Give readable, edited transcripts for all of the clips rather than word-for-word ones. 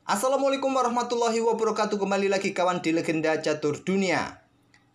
Assalamualaikum warahmatullahi wabarakatuh. Kembali lagi kawan di Legenda Catur Dunia.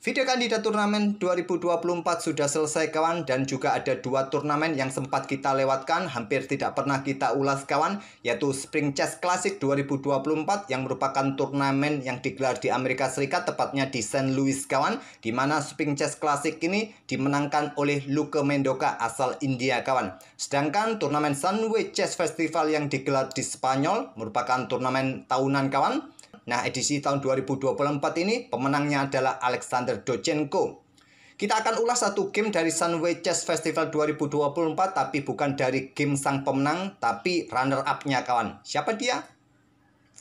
Video kandidat turnamen 2024 sudah selesai kawan. Dan juga ada dua turnamen yang sempat kita lewatkan, hampir tidak pernah kita ulas kawan, yaitu Spring Chess Classic 2024 yang merupakan turnamen yang digelar di Amerika Serikat, tepatnya di St. Louis kawan, di mana Spring Chess Classic ini dimenangkan oleh Luke Mendoka asal India kawan. Sedangkan turnamen Sunway Chess Festival yang digelar di Spanyol merupakan turnamen tahunan kawan. Nah, edisi tahun 2024 ini pemenangnya adalah Alexander Dovzhenko. Kita akan ulas satu game dari Sunway Chess Festival 2024, tapi bukan dari game sang pemenang, tapi runner-up-nya kawan. Siapa dia?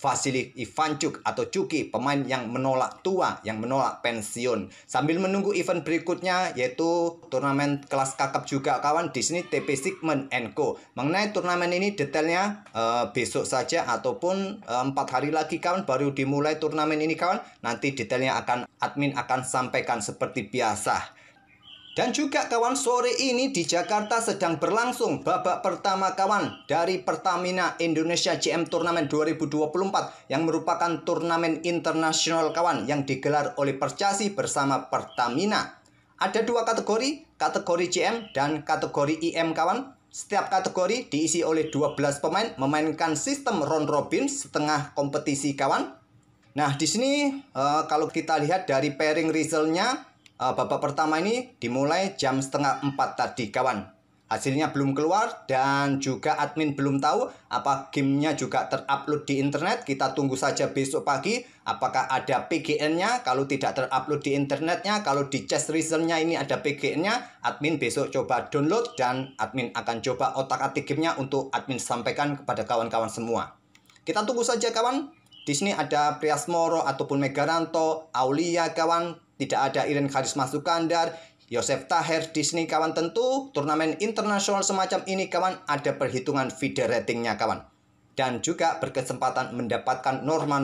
Vasily Ivanchuk atau Chuky, pemain yang menolak tua, yang menolak pensiun. Sambil menunggu event berikutnya, yaitu turnamen kelas kakap juga kawan, di sini TP Sigmund & Co. Mengenai turnamen ini detailnya besok saja ataupun 4 hari lagi kawan, baru dimulai turnamen ini kawan. Nanti detailnya admin akan sampaikan seperti biasa. Dan juga kawan, sore ini di Jakarta sedang berlangsung babak pertama kawan dari Pertamina Indonesia GM Turnamen 2024 yang merupakan turnamen internasional kawan yang digelar oleh Percasi bersama Pertamina. Ada dua kategori GM dan kategori IM kawan. Setiap kategori diisi oleh 12 pemain, memainkan sistem round robin setengah kompetisi kawan. Nah, di sini kalau kita lihat dari pairing resultnya, babak pertama ini dimulai jam setengah 4 tadi kawan. Hasilnya belum keluar dan juga admin belum tahu apa gamenya juga terupload di internet. Kita tunggu saja besok pagi apakah ada PGN-nya. Kalau tidak terupload di internetnya, kalau di chess resultnya ini ada PGN-nya, admin besok coba download dan admin akan coba otak-atik gamenya untuk admin sampaikan kepada kawan-kawan semua. Kita tunggu saja kawan. Di sini ada Priasmoro ataupun Megaranto, Aulia kawan. Tidak ada Iren Karisma Sukandar, Yosef Taher di sini kawan. Tentu turnamen internasional semacam ini kawan ada perhitungan FIDE ratingnya kawan. Dan juga berkesempatan mendapatkan norma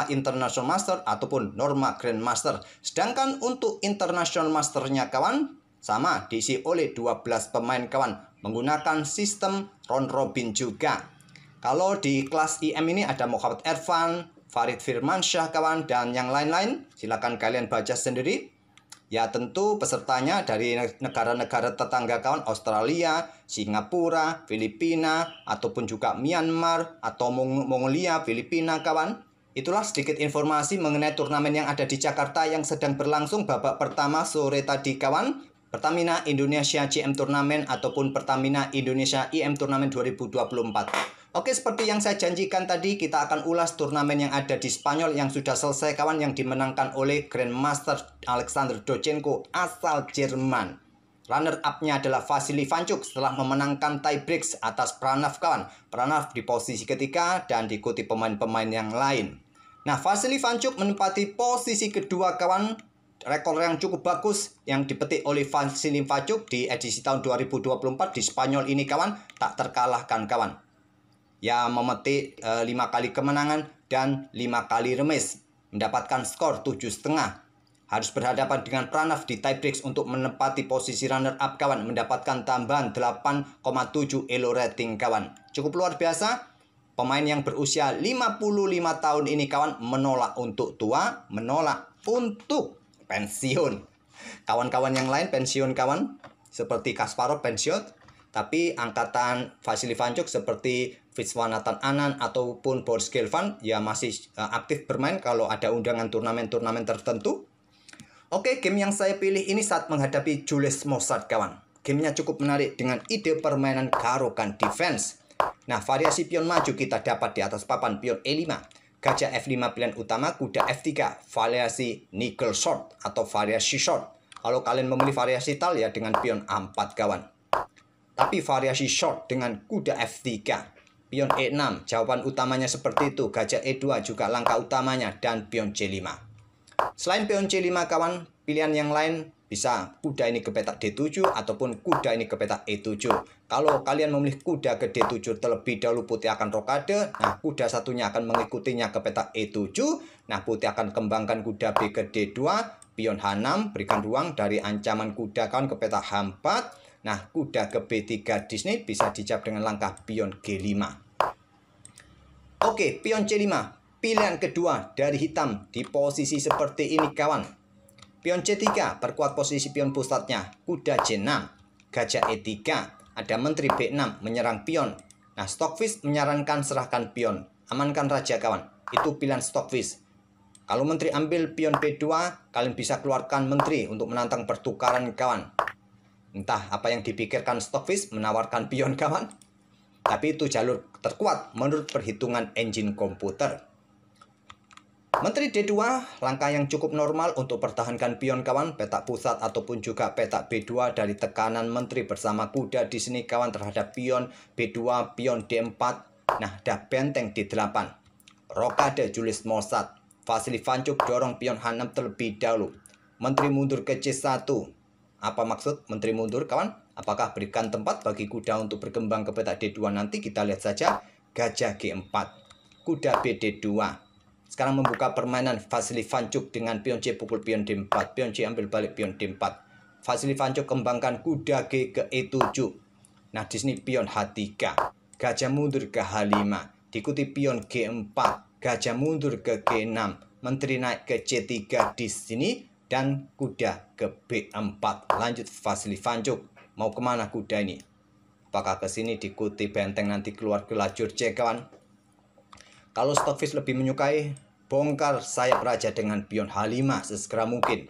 International Master ataupun norma Grandmaster. Sedangkan untuk International Masternya kawan sama diisi oleh 12 pemain kawan, menggunakan sistem round robin juga. Kalau di kelas IM ini ada Muhammad Ervan, Farid Firmansyah kawan, dan yang lain-lain. Silakan kalian baca sendiri. Ya, tentu pesertanya dari negara-negara tetangga kawan, Australia, Singapura, Filipina, ataupun juga Myanmar atau Mongolia, Filipina kawan. Itulah sedikit informasi mengenai turnamen yang ada di Jakarta yang sedang berlangsung babak pertama sore tadi kawan. Pertamina Indonesia GM Turnamen ataupun Pertamina Indonesia IM Turnamen 2024. Oke, seperti yang saya janjikan tadi, kita akan ulas turnamen yang ada di Spanyol yang sudah selesai kawan, yang dimenangkan oleh Grandmaster Alexander Dovzhenko asal Jerman. Runner-up-nya adalah Vasily Ivanchuk setelah memenangkan tiebreak atas Pranav kawan. Pranav di posisi ketiga dan diikuti pemain-pemain yang lain. Nah, Vasily Ivanchuk menempati posisi kedua kawan. Rekor yang cukup bagus yang dipetik oleh Vasily Ivanchuk di edisi tahun 2024 di Spanyol ini kawan, tak terkalahkan kawan. Ya, memetik 5 kali kemenangan dan 5 kali remis, mendapatkan skor 7,5. Harus berhadapan dengan Pranav di tiebreak untuk menempati posisi runner up kawan, mendapatkan tambahan 8,7 elo rating kawan. Cukup luar biasa. Pemain yang berusia 55 tahun ini kawan menolak untuk tua, menolak untuk pensiun. Kawan-kawan yang lain pensiun kawan, seperti Kasparov pensiun, tapi angkatan Vasily Ivanchuk seperti Viswanathan Anand ataupun Boris Gelfand ya masih aktif bermain kalau ada undangan turnamen-turnamen tertentu. Oke, game yang saya pilih ini saat menghadapi Jules Mozart kawan. Gamenya cukup menarik dengan ide permainan Caro-Kann defense. Nah, variasi pion maju kita dapat di atas papan pion E5, gajah F5 pilihan utama, kuda F3, variasi nickel short atau variasi short. Kalau kalian memilih variasi tal ya dengan pion A4 kawan. Tapi variasi short dengan kuda F3, pion E6, jawaban utamanya seperti itu. Gajah E2 juga langkah utamanya dan pion C5. Selain pion C5 kawan, pilihan yang lain bisa kuda ini ke petak D7 ataupun kuda ini ke petak E7. Kalau kalian memilih kuda ke D7 terlebih dahulu, putih akan rokade. Nah, kuda satunya akan mengikutinya ke petak E7. Nah, putih akan kembangkan kuda B ke D2, pion H6, berikan ruang dari ancaman kuda kawan ke petak H4. Nah, kuda ke B3 di sini bisa dijawab dengan langkah pion G5. Oke, pion C5. Pilihan kedua dari hitam di posisi seperti ini kawan. Pion C3, perkuat posisi pion pusatnya. Kuda C6, gajah E3. Ada menteri B6 menyerang pion. Nah, Stockfish menyarankan serahkan pion. Amankan raja kawan. Itu pilihan Stockfish. Kalau menteri ambil pion B2, kalian bisa keluarkan menteri untuk menantang pertukaran kawan. Entah apa yang dipikirkan Stockfish menawarkan pion kawan. Tapi itu jalur terkuat menurut perhitungan engine komputer. Menteri D2, langkah yang cukup normal untuk pertahankan pion kawan, petak pusat ataupun juga petak B2 dari tekanan menteri bersama kuda di sini kawan terhadap pion B2, pion D4. Nah, ada benteng D8. Rokade Julius Mozart. Vasily Vanchuk dorong pion H6 terlebih dahulu. Menteri mundur ke C1. Apa maksud menteri mundur kawan? Apakah berikan tempat bagi kuda untuk berkembang ke petak D2 nanti? Kita lihat saja. Gajah G4. Kuda BD2. Sekarang membuka permainan Vasily Vanchuk dengan pion C pukul pion D4. Pion C ambil balik pion D4. Vasily Vanchuk kembangkan kuda G ke E7. Nah, di sini pion H3. Gajah mundur ke H5. Diikuti pion G4. Gajah mundur ke G6. Menteri naik ke C3 di sini. Dan kuda ke B4. Lanjut Vasily Vanchuk. Mau kemana kuda ini? Apakah ke sini diikuti benteng nanti keluar ke lajur C kawan? Kalau Stockfish lebih menyukai bongkar sayap raja dengan pion H5 sesegera mungkin.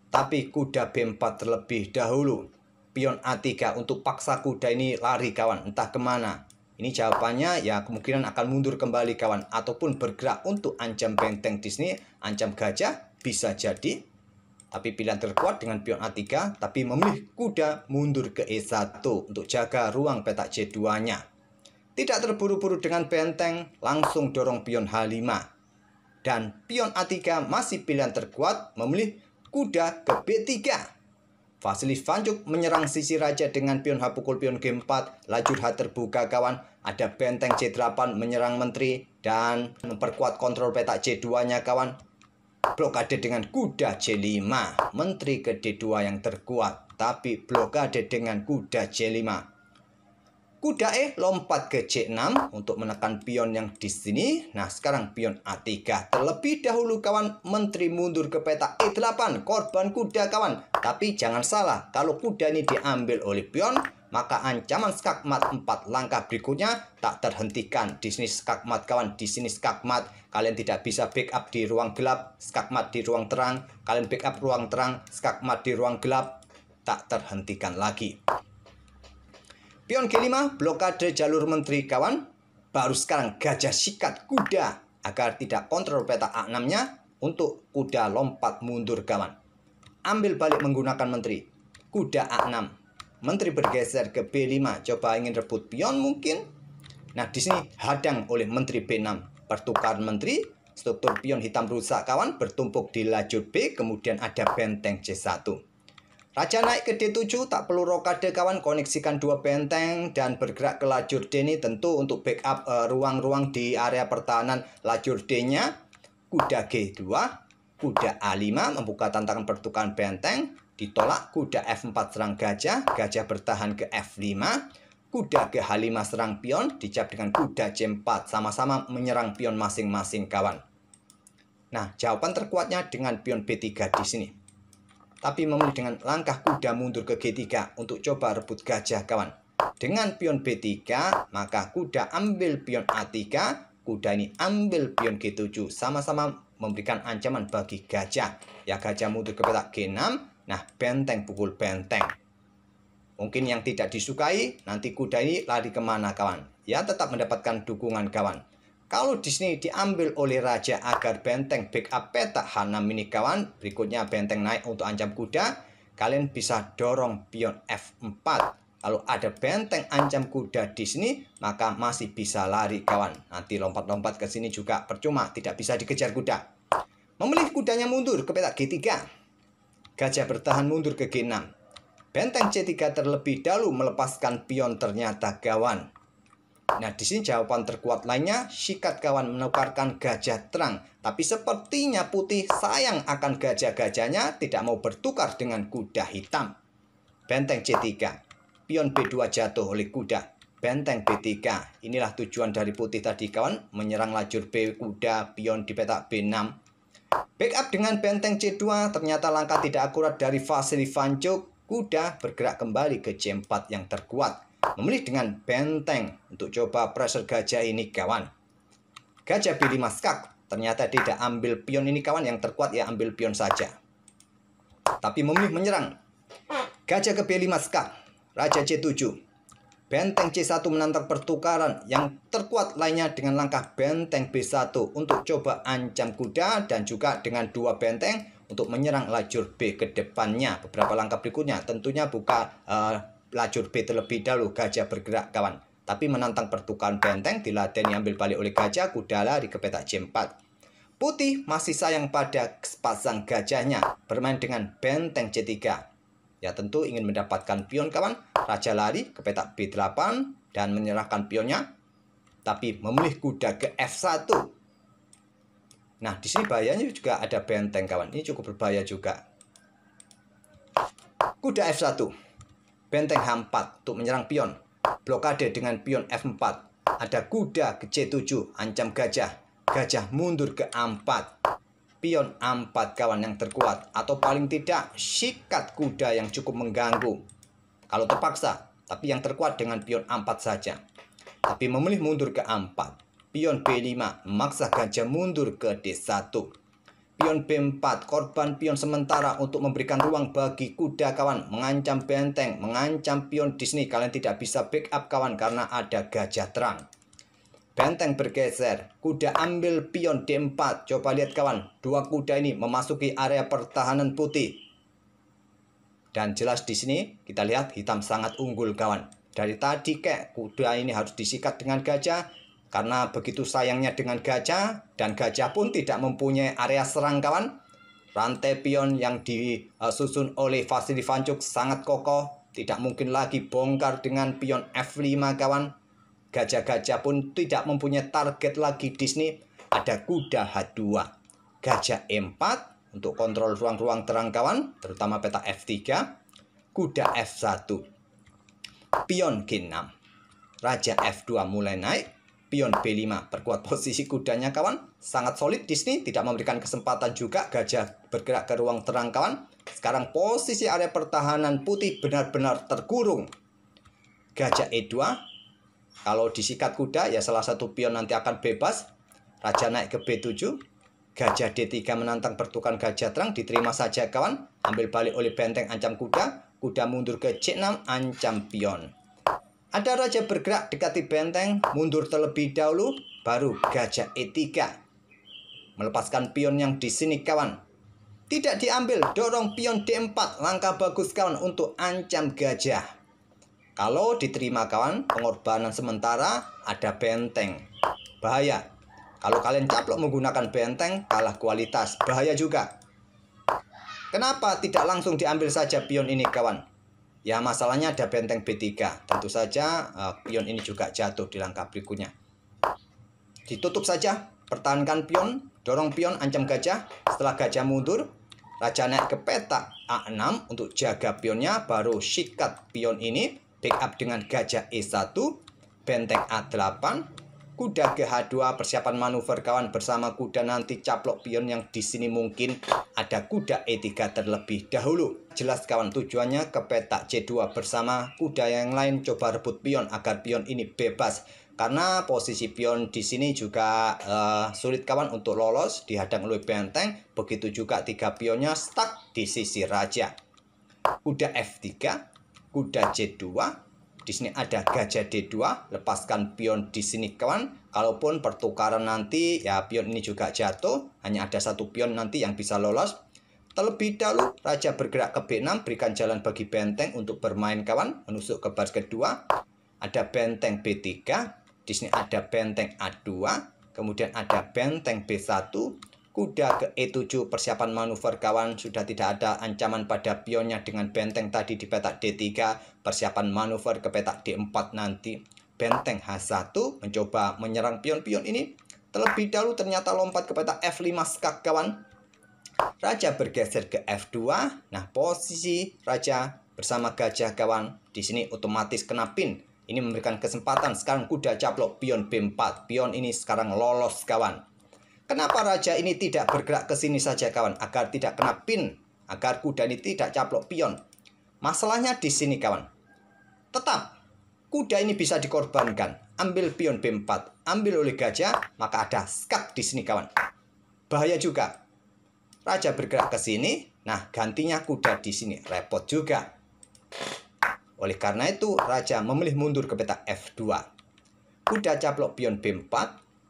Tapi kuda B4 terlebih dahulu. Pion A3 untuk paksa kuda ini lari kawan. Entah kemana. Ini jawabannya ya kemungkinan akan mundur kembali kawan. Ataupun bergerak untuk ancam benteng di sini. Ancam gajah bisa jadi. Tapi pilihan terkuat dengan pion A3. Tapi memilih kuda mundur ke E1 untuk jaga ruang petak C2-nya. Tidak terburu-buru dengan benteng, langsung dorong pion H5. Dan pion A3 masih pilihan terkuat, memilih kuda ke B3. Vasily Vanchuk menyerang sisi raja dengan pion H pukul pion G4. Lajur H terbuka kawan. Ada benteng C8 menyerang menteri dan memperkuat kontrol petak C2-nya kawan. Blokade dengan kuda C5. Menteri ke D2 yang terkuat, tapi blokade dengan kuda C5. Kuda E lompat ke C6 untuk menekan pion yang di sini. Nah, sekarang pion A3. Terlebih dahulu kawan, menteri mundur ke petak E8. Korban kuda kawan. Tapi jangan salah, kalau kuda ini diambil oleh pion, maka ancaman skakmat 4 langkah berikutnya tak terhentikan. Di sini skakmat kawan, di sini skakmat. Kalian tidak bisa backup di ruang gelap, skakmat di ruang terang. Kalian backup ruang terang, skakmat di ruang gelap. Tak terhentikan lagi. Pion G5, blokade jalur menteri kawan. Baru sekarang gajah sikat kuda agar tidak kontrol petak A6-nya untuk kuda lompat mundur kawan. Ambil balik menggunakan menteri. Kuda A6. Menteri bergeser ke B5. Coba ingin rebut pion mungkin. Nah, di sini hadang oleh menteri B6. Pertukaran menteri. Struktur pion hitam rusak kawan. Bertumpuk di lajur B. Kemudian ada benteng C1. Raja naik ke D7, tak perlu rokade kawan, koneksikan dua benteng dan bergerak ke lajur D ini tentu untuk backup ruang-ruang di area pertahanan lajur D-nya. Kuda G2, kuda A5 membuka tantangan pertukaran benteng, ditolak kuda F4 serang gajah, gajah bertahan ke F5, kuda ke H5 serang pion, dijawab dengan kuda C4, sama-sama menyerang pion masing-masing kawan. Nah, jawaban terkuatnya dengan pion B3 di sini. Tapi memilih dengan langkah kuda mundur ke G3 untuk coba rebut gajah kawan. Dengan pion B3, maka kuda ambil pion A3, kuda ini ambil pion G7. Sama-sama memberikan ancaman bagi gajah. Ya, gajah mundur ke petak G6, nah benteng pukul benteng. Mungkin yang tidak disukai, nanti kuda ini lari kemana kawan. Ya, tetap mendapatkan dukungan kawan. Kalau di sini diambil oleh raja agar benteng backup petak H6 ini kawan, berikutnya benteng naik untuk ancam kuda, kalian bisa dorong pion F4. Kalau ada benteng ancam kuda di sini, maka masih bisa lari kawan. Nanti lompat-lompat ke sini juga percuma, tidak bisa dikejar kuda. Memilih kudanya mundur ke petak G3. Gajah bertahan mundur ke G6. Benteng C3 terlebih dahulu melepaskan pion ternyata kawan. Nah, di sini jawaban terkuat lainnya, sikat kawan menukarkan gajah terang. Tapi sepertinya putih sayang akan gajah-gajahnya, tidak mau bertukar dengan kuda hitam. Benteng C3, pion B2 jatuh oleh kuda. benteng B3. Inilah tujuan dari putih tadi kawan, menyerang lajur B kuda pion di petak B6. Backup dengan benteng C2, ternyata langkah tidak akurat dari Vasily Vanchuk. Kuda bergerak kembali ke C4 yang terkuat. Memilih dengan benteng untuk coba pressure gajah ini kawan. Gajah B5 skak. Ternyata tidak ambil pion ini kawan, yang terkuat ya ambil pion saja. Tapi memilih menyerang. Gajah ke B5 skak. Raja C7. Benteng C1 menantang pertukaran. Yang terkuat lainnya dengan langkah benteng B1 untuk coba ancam kuda, dan juga dengan dua benteng untuk menyerang lajur B ke depannya. Beberapa langkah berikutnya tentunya buka lajur B terlebih dahulu. Gajah bergerak kawan, tapi menantang pertukaran benteng. Diladeni ambil balik oleh gajah, kuda lari ke petak C4. Putih masih sayang pada sepasang gajahnya, bermain dengan benteng C3. Ya tentu ingin mendapatkan pion kawan. Raja lari ke petak B8 dan menyerahkan pionnya, tapi memilih kuda ke F1. Nah, di sini bahayanya juga ada benteng kawan. Ini cukup berbahaya juga. Kuda F1. Benteng H4 untuk menyerang pion. Blokade dengan pion F4. Ada kuda ke C7, ancam gajah. Gajah mundur ke A4. Pion A4 kawan yang terkuat, atau paling tidak sikat kuda yang cukup mengganggu kalau terpaksa, tapi yang terkuat dengan pion A4 saja. Tapi memilih mundur ke A4. Pion B5 memaksa gajah mundur ke D1. Pion B4 korban pion sementara untuk memberikan ruang bagi kuda kawan, mengancam benteng, mengancam pion di sini. Kalian tidak bisa backup kawan karena ada gajah terang. Benteng bergeser, kuda ambil pion D4. Coba lihat kawan, dua kuda ini memasuki area pertahanan putih. Dan jelas di sini kita lihat hitam sangat unggul kawan. Dari tadi kuda ini harus disikat dengan gajah, karena begitu sayangnya dengan gajah, dan gajah pun tidak mempunyai area serang kawan. Rantai pion yang disusun oleh Vasily Vanchuk sangat kokoh, tidak mungkin lagi bongkar dengan pion F5 kawan. Gajah-gajah pun tidak mempunyai target lagi di sini. Ada kuda H2, gajah E4 untuk kontrol ruang-ruang terang kawan, terutama peta F3, kuda F1, pion G6, raja F2 mulai naik, pion B5 perkuat posisi kudanya kawan, sangat solid di sini, tidak memberikan kesempatan juga gajah bergerak ke ruang terang kawan. Sekarang posisi area pertahanan putih benar-benar terkurung. Gajah E2. Kalau disikat kuda, ya salah satu pion nanti akan bebas. Raja naik ke B7. Gajah D3 menantang pertukaran gajah terang. Diterima saja kawan. Ambil balik oleh benteng, ancam kuda. Kuda mundur ke C6, ancam pion. Ada raja bergerak dekati benteng. Mundur terlebih dahulu. Baru gajah E3. Melepaskan pion yang di sini kawan. Tidak diambil. Dorong pion D4. Langkah bagus kawan untuk ancam gajah. Kalau diterima kawan, pengorbanan sementara, ada benteng. Bahaya. Kalau kalian caplok menggunakan benteng, kalah kualitas. Bahaya juga. Kenapa tidak langsung diambil saja pion ini kawan? Ya masalahnya ada benteng B3. Tentu saja pion ini juga jatuh di langkah berikutnya. Ditutup saja. Pertahankan pion. Dorong pion, ancam gajah. Setelah gajah mundur, raja naik ke petak A6 untuk jaga pionnya. Baru sikat pion ini. Backup dengan gajah E1, benteng A8, kuda ke H2, persiapan manuver kawan bersama kuda nanti caplok pion yang di sini mungkin ada kuda E3 terlebih dahulu. Jelas kawan tujuannya ke petak C2 bersama kuda yang lain coba rebut pion agar pion ini bebas. Karena posisi pion di sini juga sulit kawan untuk lolos, dihadang oleh benteng. Begitu juga tiga pionnya stuck di sisi raja. Kuda F3. Kuda C2, di sini ada gajah D2, lepaskan pion di sini kawan. Kalaupun pertukaran nanti ya pion ini juga jatuh, hanya ada satu pion nanti yang bisa lolos. Terlebih dahulu raja bergerak ke B6, berikan jalan bagi benteng untuk bermain kawan, menusuk ke baris kedua. Ada benteng B3, di sini ada benteng A2, kemudian ada benteng B1. Kuda ke E7, persiapan manuver kawan. Sudah tidak ada ancaman pada pionnya dengan benteng tadi di petak D3. Persiapan manuver ke petak D4 nanti. Benteng H1 mencoba menyerang pion-pion ini. Terlebih dahulu ternyata lompat ke petak F5 skak kawan. Raja bergeser ke F2. Nah posisi raja bersama gajah kawan. Di sini otomatis kena pin. Ini memberikan kesempatan sekarang kuda caplok pion B4. Pion ini sekarang lolos kawan. Kenapa raja ini tidak bergerak ke sini saja kawan? Agar tidak kena pin. Agar kuda ini tidak caplok pion. Masalahnya di sini kawan. Tetap kuda ini bisa dikorbankan. Ambil pion B4. Ambil oleh gajah. Maka ada skak di sini kawan. Bahaya juga. Raja bergerak ke sini. Nah gantinya kuda di sini. Repot juga. Oleh karena itu, raja memilih mundur ke peta F2. Kuda caplok pion B4.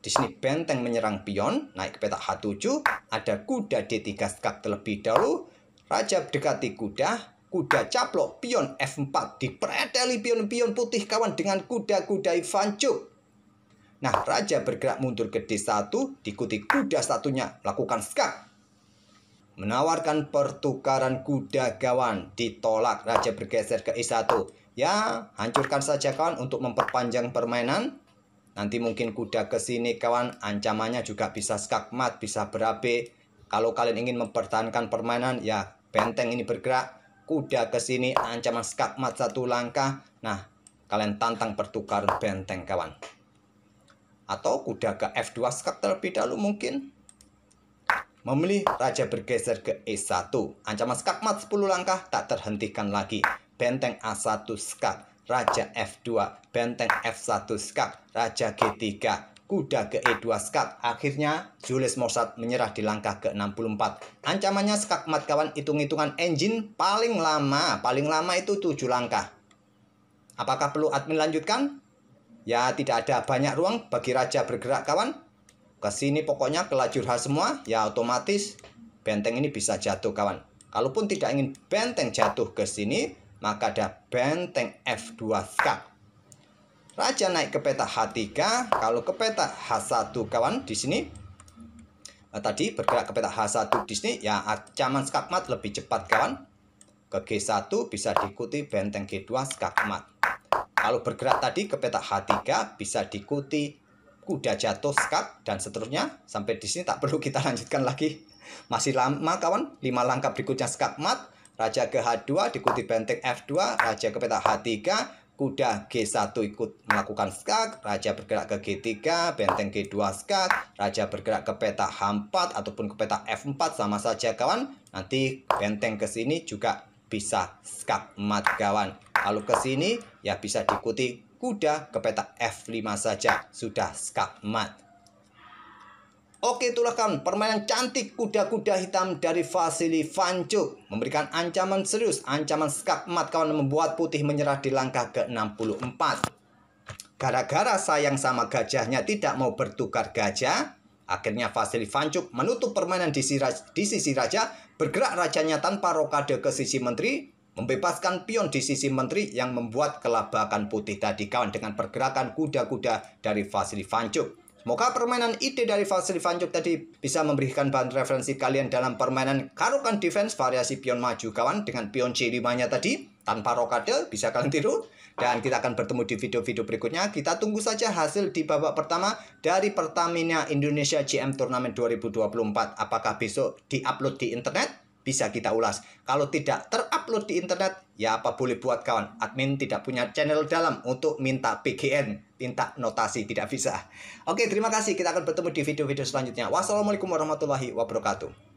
Di sini benteng menyerang pion, naik ke peta H7. Ada kuda D3 skak terlebih dahulu. Raja mendekati kuda. Kuda caplok pion F4. Dipreteli pion-pion putih kawan dengan kuda-kuda Ivancuk. Nah, raja bergerak mundur ke D1. Diikuti kuda satunya. Lakukan skak. Menawarkan pertukaran kuda kawan. Ditolak, raja bergeser ke E1. Ya, hancurkan saja kawan untuk memperpanjang permainan. Nanti mungkin kuda ke sini kawan. Ancamannya juga bisa skakmat, bisa berabe. Kalau kalian ingin mempertahankan permainan, ya benteng ini bergerak. Kuda ke sini, ancaman skakmat satu langkah. Nah, kalian tantang pertukaran benteng kawan. Atau kuda ke F2 skak terlebih dahulu mungkin. Memilih raja bergeser ke E1. Ancaman skakmat 10 langkah tak terhentikan lagi. Benteng A1 skak. Raja F2. Benteng F1 skak. Raja G3. Kuda ke E2 skak. Akhirnya Julius Mozart menyerah di langkah ke-64. Ancamannya skakmat kawan. Hitung-hitungan engine paling lama itu 7 langkah. Apakah perlu admin lanjutkan? Ya tidak ada banyak ruang bagi raja bergerak kawan. Ke sini pokoknya ke lajur H semua, ya otomatis benteng ini bisa jatuh kawan. Kalaupun tidak ingin benteng jatuh ke sini, maka ada benteng F2 skak. Raja naik ke peta H3, kalau ke peta H1 kawan di sini. Tadi bergerak ke peta H1 di sini, ya ancaman skakmat lebih cepat kawan. Ke G1 bisa diikuti benteng G2 skakmat. Kalau bergerak tadi ke peta H3 bisa diikuti kuda jatuh skak dan seterusnya. Sampai di sini tak perlu kita lanjutkan lagi. Masih lama kawan. 5 langkah berikutnya skakmat. Raja ke H2 diikuti benteng F2. Raja ke peta H3. Kuda G1 ikut melakukan skak. Raja bergerak ke G3. Benteng G2 skak. Raja bergerak ke peta H4 ataupun ke peta F4 sama saja kawan. Nanti benteng ke sini juga bisa skakmat kawan. Kalau ke sini ya bisa diikuti kuda ke peta F5 saja. Sudah skakmat. Oke, itulah kawan permainan cantik kuda-kuda hitam dari Vasily Ivancuk. Memberikan ancaman serius, ancaman skakmat kawan, membuat putih menyerah di langkah ke-64. Gara-gara sayang sama gajahnya tidak mau bertukar gajah, akhirnya Vasily Ivancuk menutup permainan di sisi raja. Bergerak rajanya tanpa rokade ke sisi menteri. Membebaskan pion di sisi menteri yang membuat kelabakan putih tadi kawan dengan pergerakan kuda-kuda dari Vasily Ivancuk. Semoga permainan ide dari Vasily Ivancuk tadi bisa memberikan bahan referensi kalian dalam permainan Caro-Kann defense variasi pion maju kawan dengan pion C5-nya tadi tanpa rokade, bisa kalian tiru. Dan kita akan bertemu di video-video berikutnya. Kita tunggu saja hasil di babak pertama dari Pertamina Indonesia GM Turnamen 2024. Apakah besok diupload di internet? Bisa kita ulas. Kalau tidak terupload di internet, ya apa boleh buat kawan. Admin tidak punya channel dalam untuk minta PGN, minta notasi, tidak bisa. Oke, terima kasih. Kita akan bertemu di video-video selanjutnya. Wassalamualaikum warahmatullahi wabarakatuh.